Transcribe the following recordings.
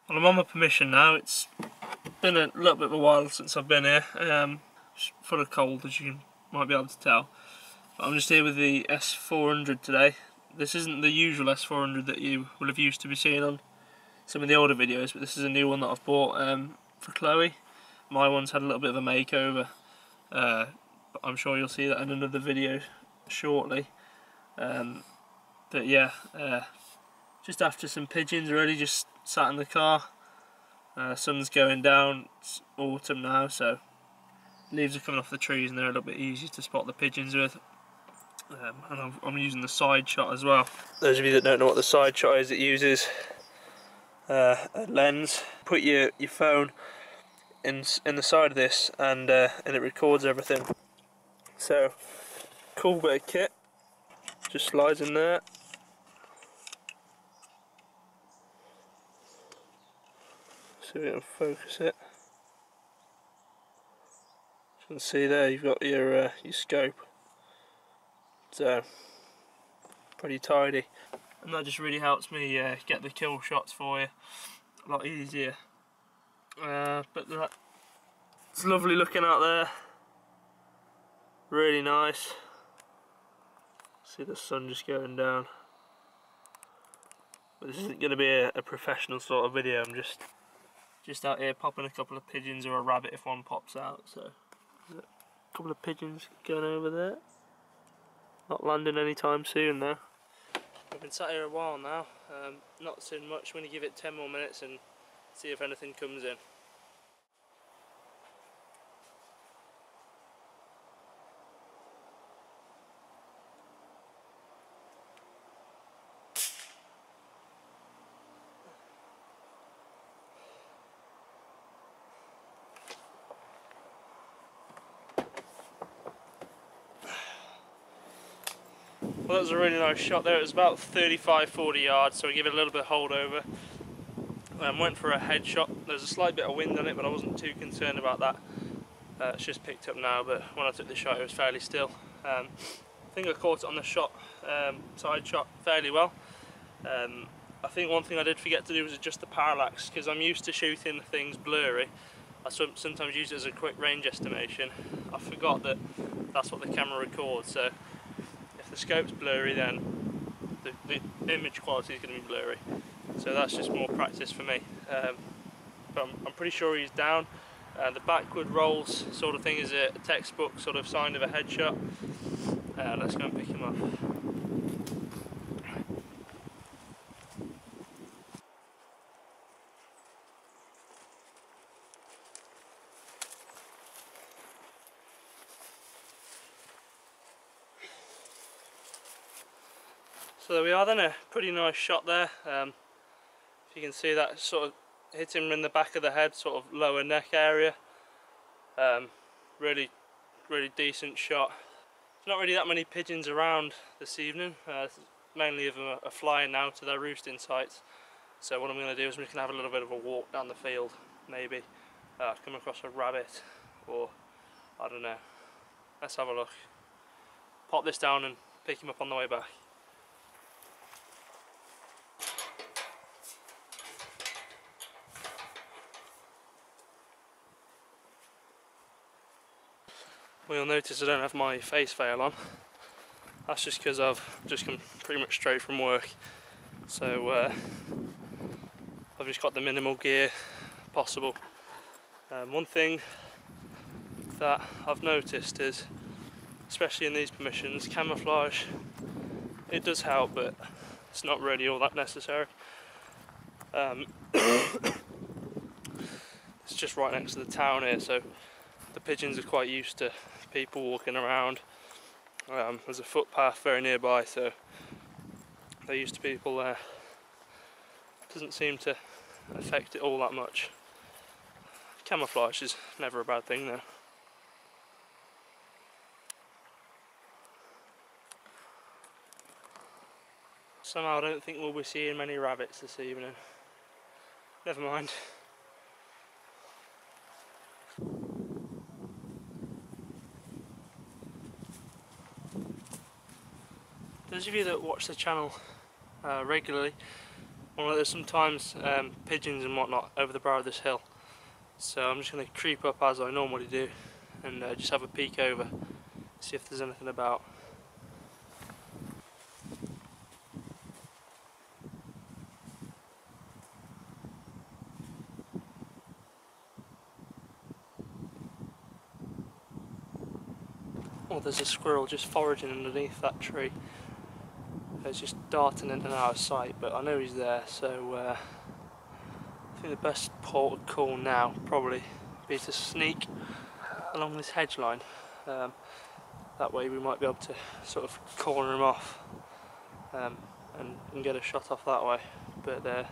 Well, I'm on my permission now. It's been a little bit of a while since I've been here. It's full of cold, as you might be able to tell. But I'm just here with the S400 today. This isn't the usual S400 that you will have used to be seeing on some of the older videos, but this is a new one that I've bought for Chloe. My one's had a little bit of a makeover, but I'm sure you'll see that in another video shortly. But yeah, just after some pigeons, really, just sat in the car. Sun's going down, it's autumn now, so leaves are coming off the trees and they're a little bit easier to spot the pigeons with. And I'm using the side shot as well. Those of you that don't know what the side shot is, it uses a lens. Put your phone in the side of this, and it records everything. So, cool bit of kit. Just slides in there. See if we can focus it. You can see there you've got your scope. So pretty tidy, and that just really helps me get the kill shots for you a lot easier. But it's lovely looking out there. Really nice. See the sun just going down. But this isn't going to be a professional sort of video. I'm just out here popping a couple of pigeons or a rabbit if one pops out. So there's a couple of pigeons going over there. Not landing anytime soon though. I've been sat here a while now, not seen much. I'm going to give it 10 more minutes and see if anything comes in. Well, that was a really nice shot there. It was about 35-40 yards, so I give it a little bit of holdover. Went for a headshot. There's a slight bit of wind on it, but I wasn't too concerned about that. It's just picked up now, but when I took the shot it was fairly still. I think I caught it on the shot, side shot, fairly well. I think one thing I did forget to do was adjust the parallax, because I'm used to shooting things blurry. I sometimes use it as a quick range estimation. I forgot that that's what the camera records, so if the scope's blurry, then the image quality is going to be blurry. So that's just more practice for me. But I'm pretty sure he's down. The backward rolls sort of thing is a textbook sort of sign of a headshot. Let's go and pick him up. So there we are then, a pretty nice shot there. If you can see that sort of hit him in the back of the head, sort of lower neck area. Really decent shot. There's not really that many pigeons around this evening. Mainly of them are flying now to their roosting sites. So what I'm going to do is I'm just going to have a little bit of a walk down the field, maybe come across a rabbit, or I don't know. Let's have a look. Pop this down and pick him up on the way back. Well, you'll notice I don't have my face veil on. That's just because I've just come pretty much straight from work. So I've just got the minimal gear possible. One thing that I've noticed is, especially in these permissions, camouflage, it does help, but it's not really all that necessary. It's just right next to the town here, so the pigeons are quite used to people walking around. There's a footpath very nearby, so they're used to people there. Doesn't seem to affect it all that much. Camouflage is never a bad thing though. Somehow I don't think we'll be seeing many rabbits this evening. Never mind. Those of you that watch the channel regularly Well, there's sometimes pigeons and whatnot over the brow of this hill, so I'm just going to creep up as I normally do and just have a peek over, see if there's anything about. Oh, there's a squirrel just foraging underneath that tree. It's just darting in and out of sight, but I know he's there, so I think the best port of call now probably be to sneak along this hedge line. That way we might be able to sort of corner him off and get a shot off that way. But they're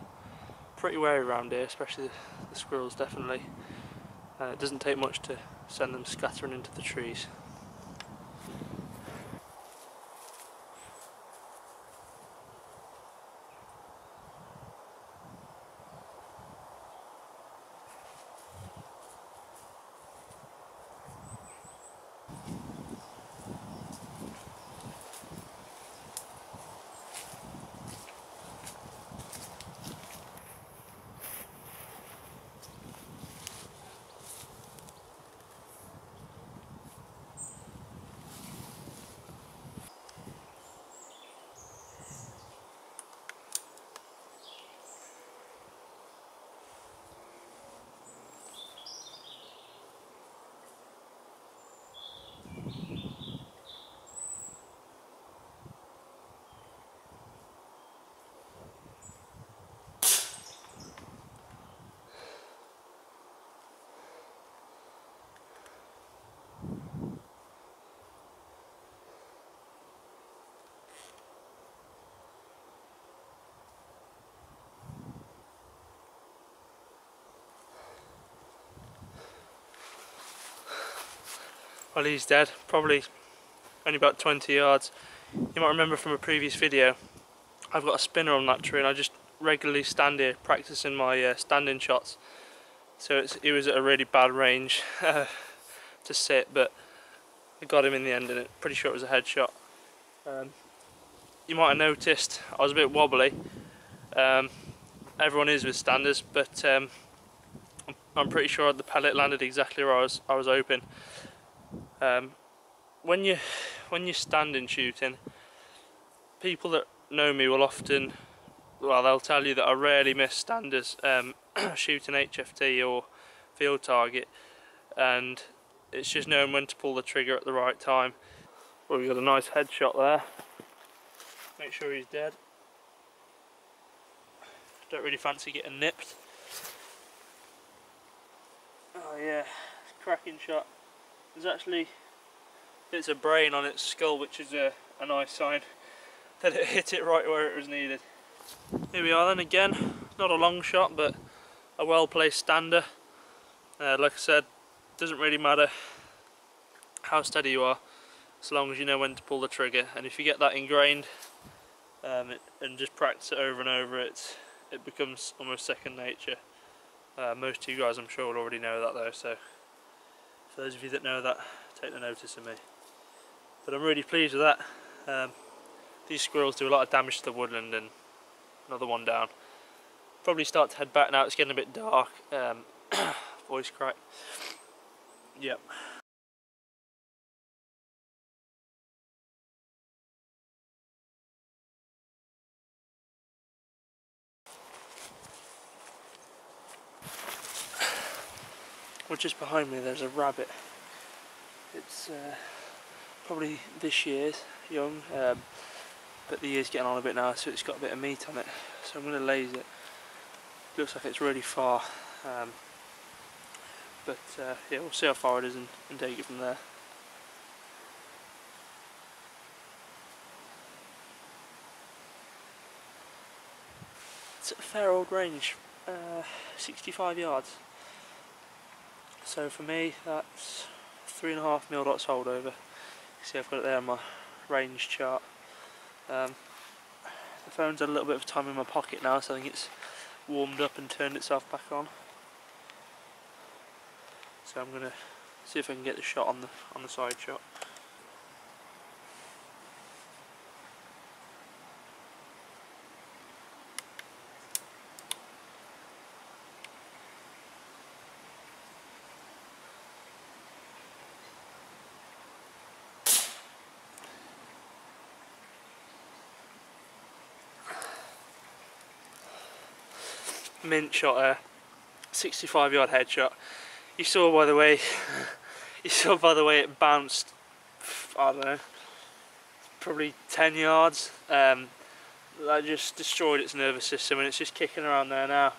pretty wary around here, especially the squirrels definitely. It doesn't take much to send them scattering into the trees. Well, he's dead, probably only about 20 yards. You might remember from a previous video, I've got a spinner on that tree and I just regularly stand here practicing my standing shots. So it was at a really bad range to sit, but I got him in the end and I'm pretty sure it was a headshot. You might have noticed I was a bit wobbly. Everyone is with standers, but I'm pretty sure the pellet landed exactly where I was hoping. When you're standing shooting, people that know me will often, well, they'll tell you that I rarely miss standers shooting HFT or field target, and it's just knowing when to pull the trigger at the right time. Well, we got a nice headshot there. Make sure he's dead. Don't really fancy getting nipped. Oh yeah, cracking shot. There's actually bits of brain on its skull, which is a nice sign that it hit it right where it was needed. Here we are then again, not a long shot but a well placed stander. Like I said, doesn't really matter how steady you are, as long as you know when to pull the trigger, and if you get that ingrained and just practice it over and over, it becomes almost second nature. Most of you guys I'm sure will already know that though, so for those of you that know that, take the notice of me. But I'm really pleased with that. These squirrels do a lot of damage to the woodland, and another one down. Probably start to head back now, it's getting a bit dark. Voice crack. Yep. Well, just behind me there's a rabbit. It's probably this year's young, but the year's getting on a bit now, so it's got a bit of meat on it. So I'm going to laze it. Looks like it's really far, but yeah, we'll see how far it is and take it from there. It's at a fair old range, 65 yards. So for me, that's 3.5 mil dots hold over. See, I've got it there on my range chart. The phone's had a little bit of time in my pocket now, so I think it's warmed up and turned itself back on. So I'm gonna see if I can get the shot on the side shot. mint shot there, 65-yard headshot. You saw by the way, it bounced. I don't know, probably 10 yards. That just destroyed its nervous system, and it's just kicking around there now.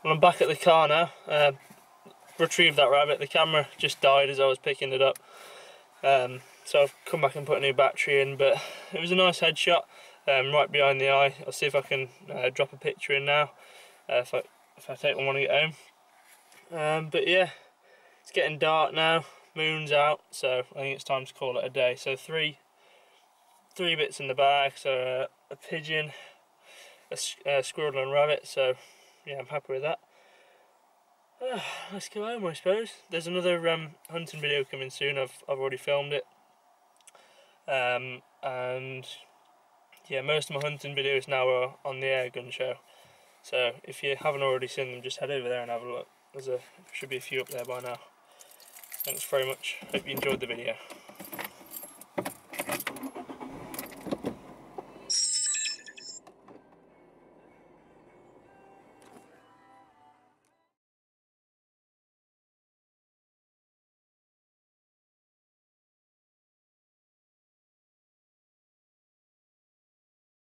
Well, I'm back at the car now. Retrieved that rabbit. The camera just died as I was picking it up, so I've come back and put a new battery in, but it was a nice headshot, right behind the eye. I'll see if I can drop a picture in now, if I take one when I get home. But yeah, it's getting dark now, moon's out, so I think it's time to call it a day. So three bits in the bag, so a pigeon, a squirrel and rabbit, so yeah, I'm happy with that. Let's go home, I suppose. There's another hunting video coming soon. I've already filmed it, and yeah, most of my hunting videos now are on the air gun show. So if you haven't already seen them, just head over there and have a look. There should be a few up there by now. Thanks very much. Hope you enjoyed the video.